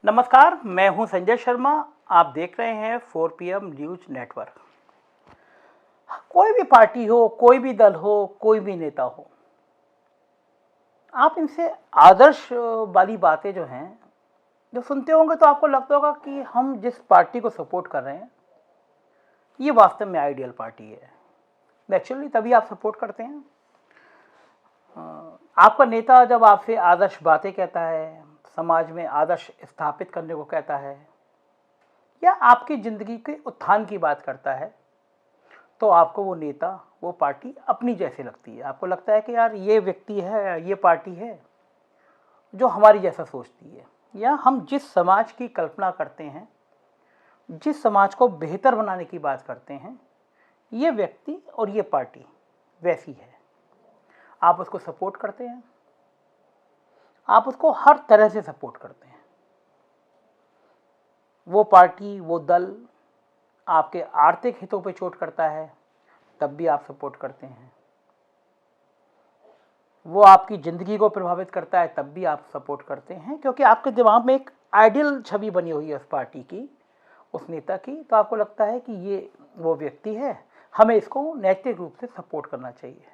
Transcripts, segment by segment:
नमस्कार, मैं हूं संजय शर्मा। आप देख रहे हैं 4 PM न्यूज नेटवर्क। कोई भी पार्टी हो, कोई भी दल हो, कोई भी नेता हो, आप इनसे आदर्श वाली बातें जो हैं, जो सुनते होंगे तो आपको लगता होगा कि हम जिस पार्टी को सपोर्ट कर रहे हैं ये वास्तव में आइडियल पार्टी है। नेचुरली तभी आप सपोर्ट करते हैं। आपका नेता जब आपसे आदर्श बातें कहता है, समाज में आदर्श स्थापित करने को कहता है, या आपकी ज़िंदगी के उत्थान की बात करता है, तो आपको वो नेता, वो पार्टी अपनी जैसे लगती है। आपको लगता है कि यार ये व्यक्ति है, ये पार्टी है जो हमारी जैसा सोचती है, या हम जिस समाज की कल्पना करते हैं, जिस समाज को बेहतर बनाने की बात करते हैं, ये व्यक्ति और ये पार्टी वैसी है। आप उसको सपोर्ट करते हैं, आप उसको हर तरह से सपोर्ट करते हैं। वो पार्टी, वो दल आपके आर्थिक हितों पे चोट करता है तब भी आप सपोर्ट करते हैं। वो आपकी ज़िंदगी को प्रभावित करता है तब भी आप सपोर्ट करते हैं, क्योंकि आपके दिमाग में एक आइडियल छवि बनी हुई है उस पार्टी की, उस नेता की। तो आपको लगता है कि ये वो व्यक्ति है, हमें इसको नैतिक रूप से सपोर्ट करना चाहिए।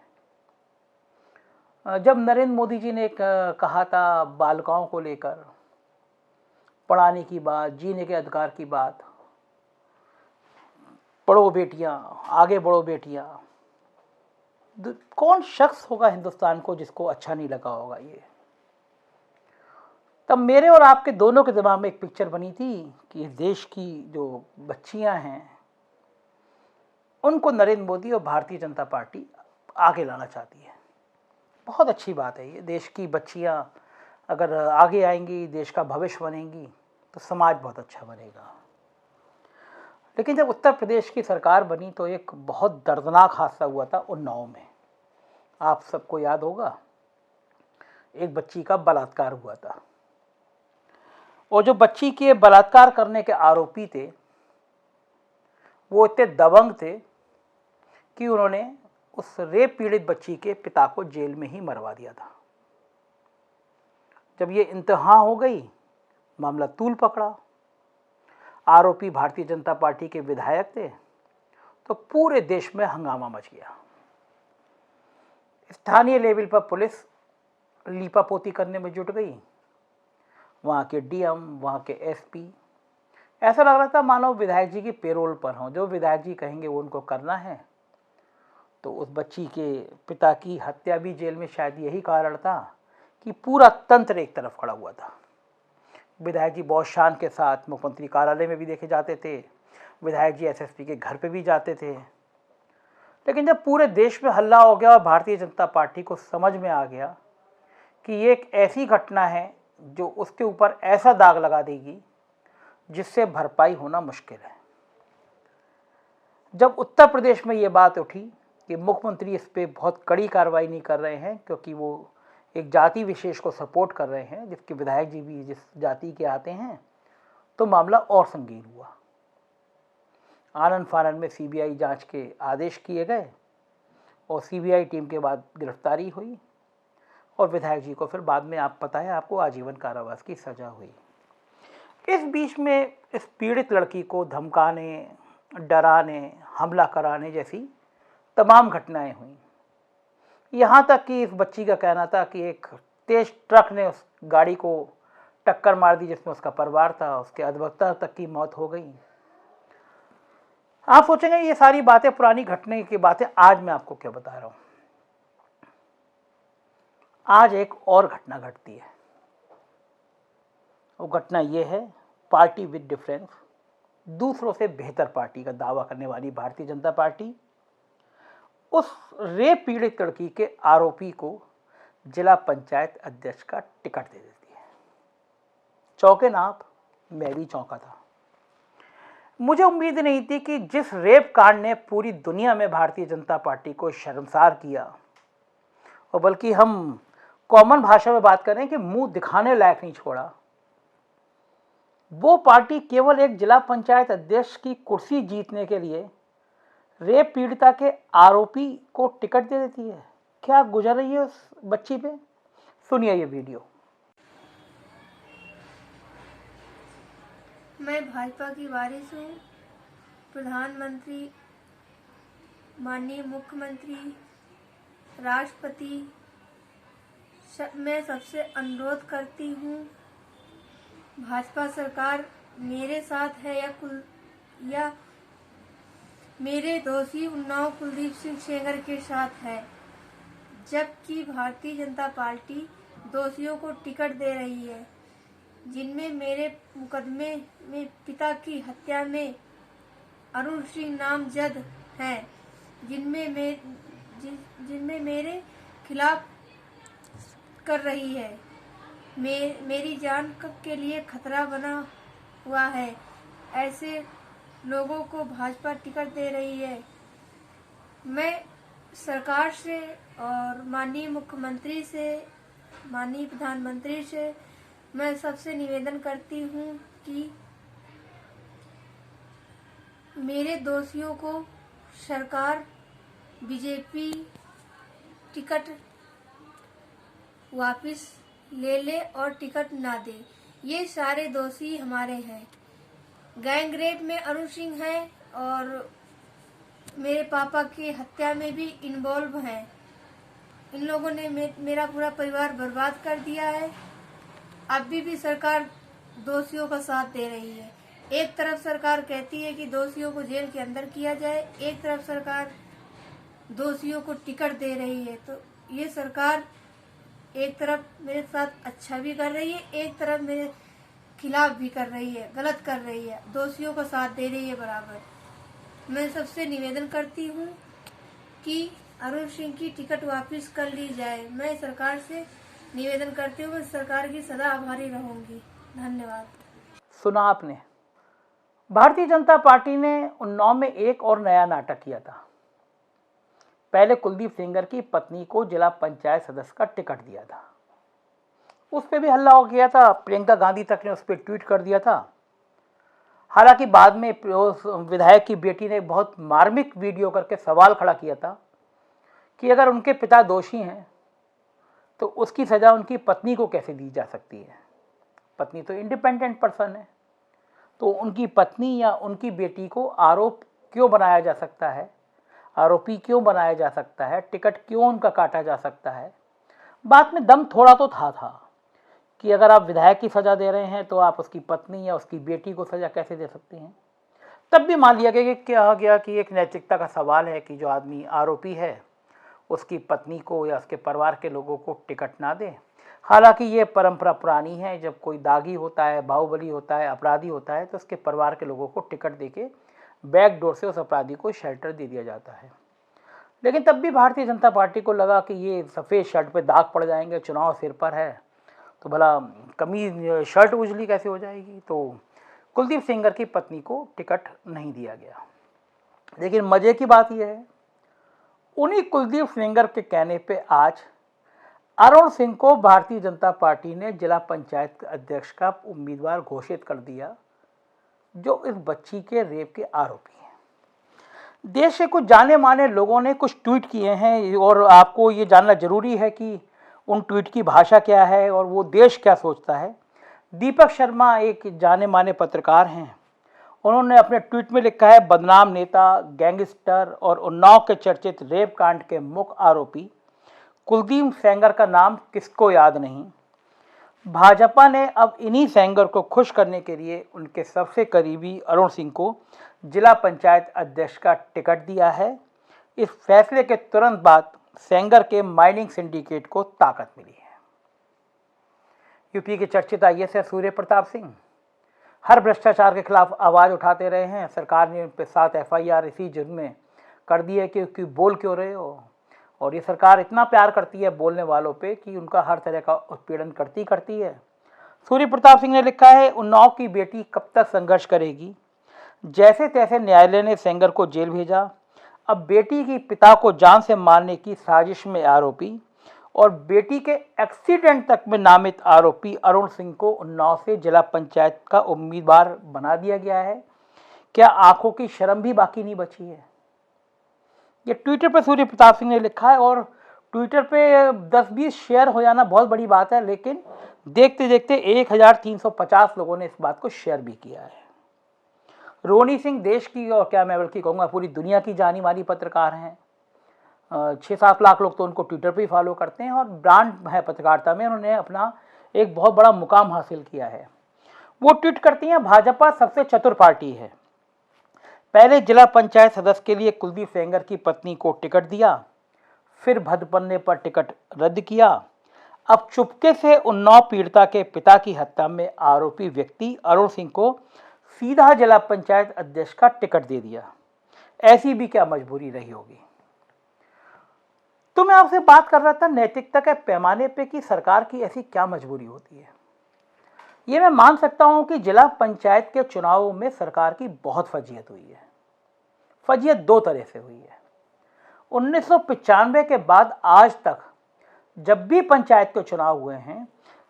जब नरेंद्र मोदी जी ने कहा था बालिकाओं को लेकर, पढ़ाने की बात, जीने के अधिकार की बात, पढ़ो बेटियां, आगे बढ़ो बेटियां, कौन शख्स होगा हिंदुस्तान को जिसको अच्छा नहीं लगा होगा ये। तब मेरे और आपके दोनों के दिमाग में एक पिक्चर बनी थी कि इस देश की जो बच्चियां हैं उनको नरेंद्र मोदी और भारतीय जनता पार्टी आगे लाना चाहती है। बहुत अच्छी बात है ये। देश की बच्चियां अगर आगे आएंगी, देश का भविष्य बनेंगी, तो समाज बहुत अच्छा बनेगा। लेकिन जब उत्तर प्रदेश की सरकार बनी तो एक बहुत दर्दनाक हादसा हुआ था उन्नाव में। आप सबको याद होगा, एक बच्ची का बलात्कार हुआ था, और जो बच्ची के बलात्कार करने के आरोपी थे वो इतने दबंग थे कि उन्होंने उस रेप पीड़ित बच्ची के पिता को जेल में ही मरवा दिया था। जब ये इंतहा हो गई, मामला तूल पकड़ा, आरोपी भारतीय जनता पार्टी के विधायक थे, तो पूरे देश में हंगामा मच गया। स्थानीय लेवल पर पुलिस लीपापोती करने में जुट गई, वहाँ के डीएम, वहाँ के एसपी, ऐसा लग रहा था मानो विधायक जी की पेरोल पर हों, जो विधायक जी कहेंगे वो उनको करना है। तो उस बच्ची के पिता की हत्या भी जेल में शायद यही कारण था कि पूरा तंत्र एक तरफ खड़ा हुआ था। विधायक जी बहुत शान के साथ मुख्यमंत्री कार्यालय में भी देखे जाते थे, विधायक जी एसएसपी के घर पे भी जाते थे। लेकिन जब पूरे देश में हल्ला हो गया और भारतीय जनता पार्टी को समझ में आ गया कि ये एक ऐसी घटना है जो उसके ऊपर ऐसा दाग लगा देगी जिससे भरपाई होना मुश्किल है, जब उत्तर प्रदेश में ये बात उठी कि मुख्यमंत्री इस पर बहुत कड़ी कार्रवाई नहीं कर रहे हैं क्योंकि वो एक जाति विशेष को सपोर्ट कर रहे हैं, जिसके विधायक जी भी जिस जाति के आते हैं, तो मामला और संगीन हुआ। आनन फानन में सीबीआई जांच के आदेश किए गए और सीबीआई टीम के बाद गिरफ्तारी हुई, और विधायक जी को फिर बाद में, आप पता है आपको, आजीवन कारावास की सजा हुई। इस बीच में इस पीड़ित लड़की को धमकाने, डराने, हमला कराने जैसी तमाम घटनाएं हुई। यहाँ तक कि इस बच्ची का कहना था कि एक तेज ट्रक ने उस गाड़ी को टक्कर मार दी जिसमें उसका परिवार था, उसके अधिवक्ता तक की मौत हो गई। आप सोचेंगे ये सारी बातें पुरानी घटने की बातें, आज मैं आपको क्या बता रहा हूँ। आज एक और घटना घटती है। वो घटना ये है, पार्टी विद डिफरेंस, दूसरों से बेहतर पार्टी का दावा करने वाली भारतीय जनता पार्टी उस रेप पीड़ित लड़की के आरोपी को जिला पंचायत अध्यक्ष का टिकट दे देती है। चौंके ना आप? मैं भी चौंका था। मुझे उम्मीद नहीं थी कि जिस रेप कांड ने पूरी दुनिया में भारतीय जनता पार्टी को शर्मसार किया, और बल्कि हम कॉमन भाषा में बात करें कि मुंह दिखाने लायक नहीं छोड़ा, वो पार्टी केवल एक जिला पंचायत अध्यक्ष की कुर्सी जीतने के लिए रेप पीड़िता के आरोपी को टिकट दे देती है। क्या गुजर रही है उस बच्ची पे? सुनिए ये वीडियो। मैं भाजपा की वारिस हूँ। प्रधानमंत्री, माननीय मुख्यमंत्री, राष्ट्रपति, मैं सबसे अनुरोध करती हूँ, भाजपा सरकार मेरे साथ है या मेरे दोषी उन्नाव कुलदीप सिंह सेंगर के साथ है, जबकि भारतीय जनता पार्टी दोषियों को टिकट दे रही है, जिनमें मेरे मुकदमे में पिता की हत्या में अरुण सिंह नामजद हैं, जिनमें मेरे खिलाफ कर रही है। मेरी जान के लिए खतरा बना हुआ है। ऐसे लोगों को भाजपा टिकट दे रही है। मैं सरकार से और माननीय मुख्यमंत्री से, माननीय प्रधानमंत्री से मैं सबसे निवेदन करती हूँ कि मेरे दोषियों को सरकार बीजेपी टिकट वापस ले ले और टिकट ना दे। ये सारे दोषी हमारे हैं। गैंग रेप में अरुण सिंह है और मेरे पापा की हत्या में भी इन्वॉल्व हैं। इन लोगों ने मेरा पूरा परिवार बर्बाद कर दिया है। अभी भी सरकार दोषियों का साथ दे रही है। एक तरफ सरकार कहती है कि दोषियों को जेल के अंदर किया जाए, एक तरफ सरकार दोषियों को टिकट दे रही है। तो ये सरकार एक तरफ मेरे साथ अच्छा भी कर रही है, एक तरफ मेरे खिलाफ भी कर रही है, गलत कर रही है, दोषियों का साथ दे रही है बराबर। मैं सबसे निवेदन करती हूँ कि अरुण सिंह की टिकट वापस कर ली जाए। मैं सरकार से निवेदन करती हूँ, मैं सरकार की सदा आभारी रहूंगी। धन्यवाद। सुना आपने, भारतीय जनता पार्टी ने उन्नाव में एक और नया नाटक किया था। पहले कुलदीप सेंगर की पत्नी को जिला पंचायत सदस्य का टिकट दिया था। उस पर भी हल्ला हो गया था, प्रियंका गांधी तक ने उस पर ट्वीट कर दिया था। हालांकि बाद में विधायक की बेटी ने बहुत मार्मिक वीडियो करके सवाल खड़ा किया था कि अगर उनके पिता दोषी हैं तो उसकी सज़ा उनकी पत्नी को कैसे दी जा सकती है। पत्नी तो इंडिपेंडेंट पर्सन है, तो उनकी पत्नी या उनकी बेटी को आरोप क्यों बनाया जा सकता है, आरोपी क्यों बनाया जा सकता है, टिकट क्यों उनका काटा जा सकता है। बात में दम थोड़ा तो था कि अगर आप विधायक की सज़ा दे रहे हैं तो आप उसकी पत्नी या उसकी बेटी को सज़ा कैसे दे सकते हैं। तब भी मान लिया गया कि क्या गया कि एक नैतिकता का सवाल है कि जो आदमी आरोपी है उसकी पत्नी को या उसके परिवार के लोगों को टिकट ना दे। हालांकि ये परंपरा पुरानी है, जब कोई दागी होता है, बाहुबली होता है, अपराधी होता है तो उसके परिवार के लोगों को टिकट देके बैक डोर से उस अपराधी को शेल्टर दे दिया जाता है। लेकिन तब भी भारतीय जनता पार्टी को लगा कि ये सफ़ेद शर्ट पे दाग पड़ जाएंगे, चुनाव सिर पर है तो भला कमीज शर्ट उजली कैसे हो जाएगी। तो कुलदीप सेंगर की पत्नी को टिकट नहीं दिया गया। लेकिन मज़े की बात यह है, उन्हीं कुलदीप सेंगर के कहने पे आज अरुण सिंह को भारतीय जनता पार्टी ने जिला पंचायत अध्यक्ष का उम्मीदवार घोषित कर दिया, जो इस बच्ची के रेप के आरोपी हैं। देश के कुछ जाने माने लोगों ने कुछ ट्वीट किए हैं और आपको ये जानना जरूरी है कि उन ट्वीट की भाषा क्या है और वो देश क्या सोचता है। दीपक शर्मा एक जाने माने पत्रकार हैं। उन्होंने अपने ट्वीट में लिखा है, बदनाम नेता, गैंगस्टर और उन्नाव के चर्चित रेप कांड के मुख्य आरोपी कुलदीप सेंगर का नाम किसको याद नहीं। भाजपा ने अब इन्हीं सेंगर को खुश करने के लिए उनके सबसे करीबी अरुण सिंह को जिला पंचायत अध्यक्ष का टिकट दिया है। इस फैसले के तुरंत बाद सेंगर के माइनिंग सिंडिकेट को ताकत मिली है। यूपी के चर्चित आईएएस है सूर्य प्रताप सिंह, हर भ्रष्टाचार के खिलाफ आवाज़ उठाते रहे हैं। सरकार ने उन पर 7 FIR इसी जुर्म में कर दी है कि बोल क्यों रहे हो। और ये सरकार इतना प्यार करती है बोलने वालों पे कि उनका हर तरह का उत्पीड़न करती है। सूर्य प्रताप सिंह ने लिखा है, उन्नाव की बेटी कब तक संघर्ष करेगी। जैसे तैसे न्यायालय ने सेंगर को जेल भेजा। अब बेटी की पिता को जान से मारने की साजिश में आरोपी और बेटी के एक्सीडेंट तक में नामित आरोपी अरुण सिंह को उन्नाव से जिला पंचायत का उम्मीदवार बना दिया गया है। क्या आंखों की शर्म भी बाकी नहीं बची है। ये ट्विटर पे सूर्य प्रताप सिंह ने लिखा है और ट्विटर पे 10-20 शेयर हो जाना बहुत बड़ी बात है, लेकिन देखते देखते 1350 लोगों ने इस बात को शेयर भी किया है। रोनी सिंह देश की और क्या मैं बल्कि कहूँगा पूरी दुनिया की जानी मानी पत्रकार हैं। 6-7 लाख लोग तो उनको ट्विटर पे ही फॉलो करते हैं और ब्रांड है पत्रकारिता में, उन्होंने अपना एक बहुत बड़ा मुकाम हासिल किया है। वो ट्वीट करती हैं, भाजपा सबसे चतुर पार्टी है। पहले जिला पंचायत सदस्य के लिए कुलदीप सेंगर की पत्नी को टिकट दिया, फिर भद पड़ने पर टिकट रद्द किया, अब चुपके से उन्नाव पीड़िता के पिता की हत्या में आरोपी व्यक्ति अरुण सिंह को सीधा जिला पंचायत अध्यक्ष का टिकट दे दिया। ऐसी भी क्या मजबूरी रही होगी। तो मैं आपसे बात कर रहा था नैतिकता के पैमाने पे कि सरकार की ऐसी क्या मजबूरी होती है। ये मैं मान सकता हूं कि जिला पंचायत के चुनावों में सरकार की बहुत फजीयत हुई है। फजीयत दो तरह से हुई है। 1995 के बाद आज तक जब भी पंचायत के चुनाव हुए हैं,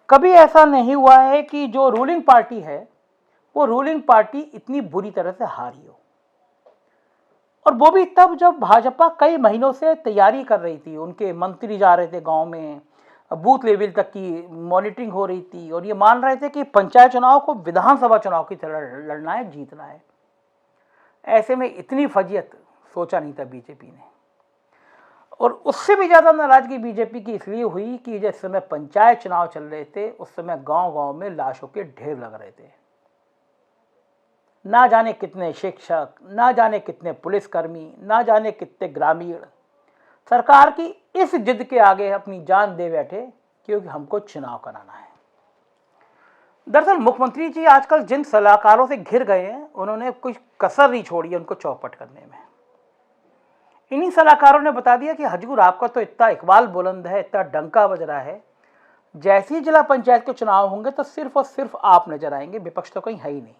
कभी ऐसा नहीं हुआ है कि जो रूलिंग पार्टी है वो रूलिंग पार्टी इतनी बुरी तरह से हारी हो। और वो भी तब जब भाजपा कई महीनों से तैयारी कर रही थी, उनके मंत्री जा रहे थे गांव में, बूथ लेवल तक की मॉनिटरिंग हो रही थी और ये मान रहे थे कि पंचायत चुनाव को विधानसभा चुनाव की तरह लड़ना है, जीतना है। ऐसे में इतनी फजीयत सोचा नहीं था बीजेपी ने। और उससे भी ज़्यादा नाराजगी बीजेपी की इसलिए हुई कि जिस समय पंचायत चुनाव चल रहे थे उस समय गांव-गांव में लाशों के ढेर लग रहे थे। ना जाने कितने शिक्षक, ना जाने कितने पुलिसकर्मी, ना जाने कितने ग्रामीण सरकार की इस जिद के आगे अपनी जान दे बैठे क्योंकि हमको चुनाव कराना है। दरअसल मुख्यमंत्री जी आजकल जिन सलाहकारों से घिर गए हैं, उन्होंने कुछ कसर नहीं छोड़ी है उनको चौपट करने में। इन्हीं सलाहकारों ने बता दिया कि हजूर आपका तो इतना इकबाल बुलंद है, इतना डंका बज रहा है, जैसे ही जिला पंचायत के चुनाव होंगे तो सिर्फ और सिर्फ आप नजर आएंगे, विपक्ष तो कहीं है ही नहीं।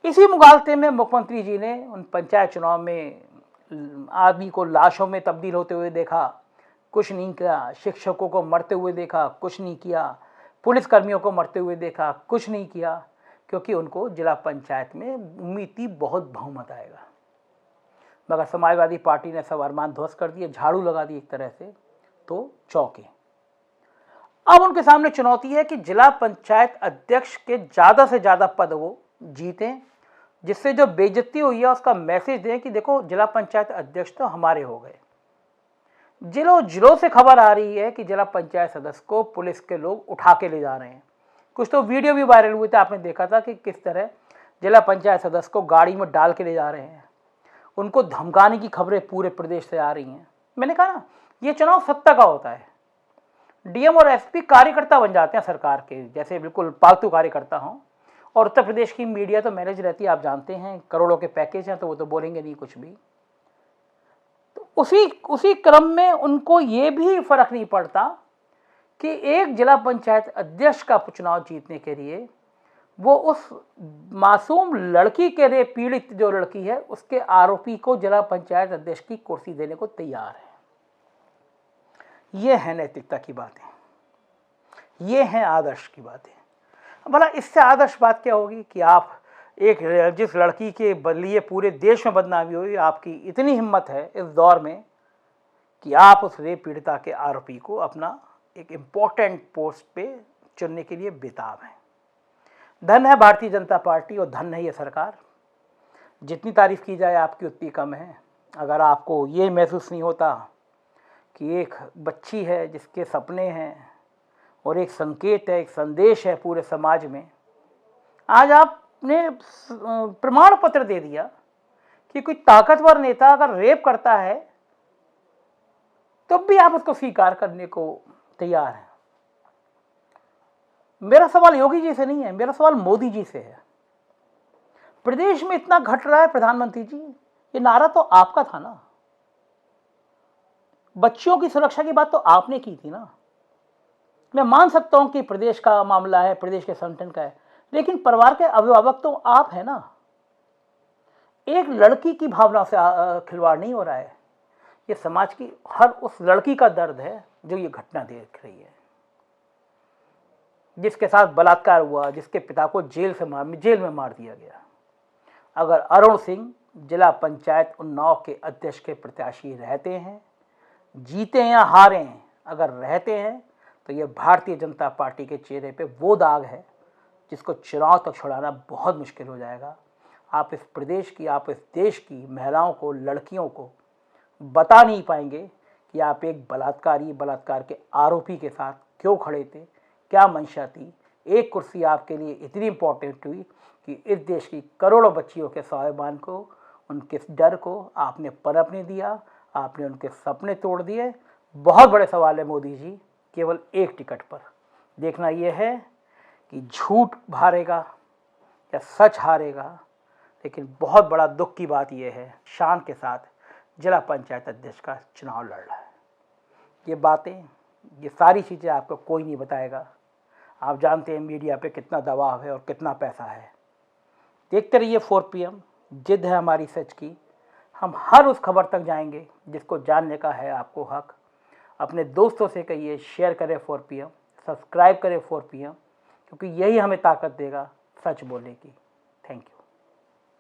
इसी मुगालते में मुख्यमंत्री जी ने उन पंचायत चुनाव में आदमी को लाशों में तब्दील होते हुए देखा, कुछ नहीं किया। शिक्षकों को मरते हुए देखा, कुछ नहीं किया। पुलिसकर्मियों को मरते हुए देखा, कुछ नहीं किया, क्योंकि उनको जिला पंचायत में उम्मीद थी बहुत बहुमत आएगा। मगर समाजवादी पार्टी ने सब अरमान ध्वस्त कर दिए, झाड़ू लगा दी एक तरह से, तो चौंके। अब उनके सामने चुनौती है कि जिला पंचायत अध्यक्ष के ज़्यादा से ज़्यादा पद वो जीतें, जिससे जो बेइज्जती हुई है उसका मैसेज दें कि देखो जिला पंचायत अध्यक्ष तो हमारे हो गए। जिलों जिलों से खबर आ रही है कि जिला पंचायत सदस्य को पुलिस के लोग उठा के ले जा रहे हैं। कुछ तो वीडियो भी वायरल हुए थे, आपने देखा था कि किस तरह जिला पंचायत सदस्य को गाड़ी में डाल के ले जा रहे हैं। उनको धमकाने की खबरें पूरे प्रदेश से आ रही हैं। मैंने कहा ना, ये चुनाव सत्ता का होता है। डीएम और एसपी कार्यकर्ता बन जाते हैं सरकार के, जैसे बिल्कुल पालतू कार्यकर्ता हों। और उत्तर प्रदेश की मीडिया तो मैनेज रहती है, आप जानते हैं, करोड़ों के पैकेज हैं, तो वो तो बोलेंगे नहीं कुछ भी। तो उसी क्रम में उनको ये भी फर्क नहीं पड़ता कि एक जिला पंचायत अध्यक्ष का चुनाव जीतने के लिए वो उस मासूम लड़की के लिए पीड़ित जो लड़की है उसके आरोपी को जिला पंचायत अध्यक्ष की कुर्सी देने को तैयार है। ये है नैतिकता की बातें, ये हैं आदर्श की बातें। भला इससे आदर्श बात क्या होगी कि आप एक जिस लड़की के लिए पूरे देश में बदनामी हुई, आपकी इतनी हिम्मत है इस दौर में कि आप उस रेप पीड़िता के आरोपी को अपना एक इम्पोर्टेंट पोस्ट पे चुनने के लिए बेताब हैं। धन है भारतीय जनता पार्टी और धन है ये सरकार। जितनी तारीफ की जाए आपकी उतनी कम है। अगर आपको ये महसूस नहीं होता कि एक बच्ची है जिसके सपने हैं और एक संकेत है, एक संदेश है पूरे समाज में, आज आपने प्रमाण पत्र दे दिया कि कोई ताकतवर नेता अगर रेप करता है तो भी आप उसको स्वीकार करने को तैयार हैं। मेरा सवाल योगी जी से नहीं है, मेरा सवाल मोदी जी से है। प्रदेश में इतना घट रहा है प्रधानमंत्री जी, ये नारा तो आपका था ना। बच्चियों की सुरक्षा की बात तो आपने की थी ना। मैं मान सकता हूं कि प्रदेश का मामला है, प्रदेश के संगठन का है, लेकिन परिवार के अभिभावक तो आप हैं ना। एक लड़की की भावना से खिलवाड़ नहीं हो रहा है। ये समाज की हर उस लड़की का दर्द है जो ये घटना देख रही है, जिसके साथ बलात्कार हुआ, जिसके पिता को जेल में मार दिया गया। अगर अरुण सिंह जिला पंचायत उन्नाव के अध्यक्ष के प्रत्याशी रहते हैं, जीते या हारें, अगर रहते हैं तो ये भारतीय जनता पार्टी के चेहरे पे वो दाग है जिसको चुनाव तक छुड़ाना बहुत मुश्किल हो जाएगा। आप इस प्रदेश की, आप इस देश की महिलाओं को, लड़कियों को बता नहीं पाएंगे कि आप एक बलात्कार के आरोपी के साथ क्यों खड़े थे, क्या मंशा थी। एक कुर्सी आपके लिए इतनी इम्पोर्टेंट हुई कि इस देश की करोड़ों बच्चियों के स्वाभिमान को, उनके डर को आपने पनप नहीं दिया, आपने उनके सपने तोड़ दिए। बहुत बड़े सवाल है मोदी जी, केवल एक टिकट पर। देखना यह है कि झूठ हारेगा या सच हारेगा। लेकिन बहुत बड़ा दुख की बात यह है, शान के साथ जिला पंचायत अध्यक्ष का चुनाव लड़ रहा है। ये बातें, ये सारी चीज़ें आपको कोई नहीं बताएगा। आप जानते हैं मीडिया पे कितना दबाव है और कितना पैसा है। देखते रहिए 4 PM। जिद है हमारी सच की। हम हर उस खबर तक जाएंगे जिसको जानने का है आपको हक। अपने दोस्तों से कहिए, शेयर करें 4 PM, सब्सक्राइब करें 4 PM, क्योंकि यही हमें ताकत देगा सच बोलने की। Thank you.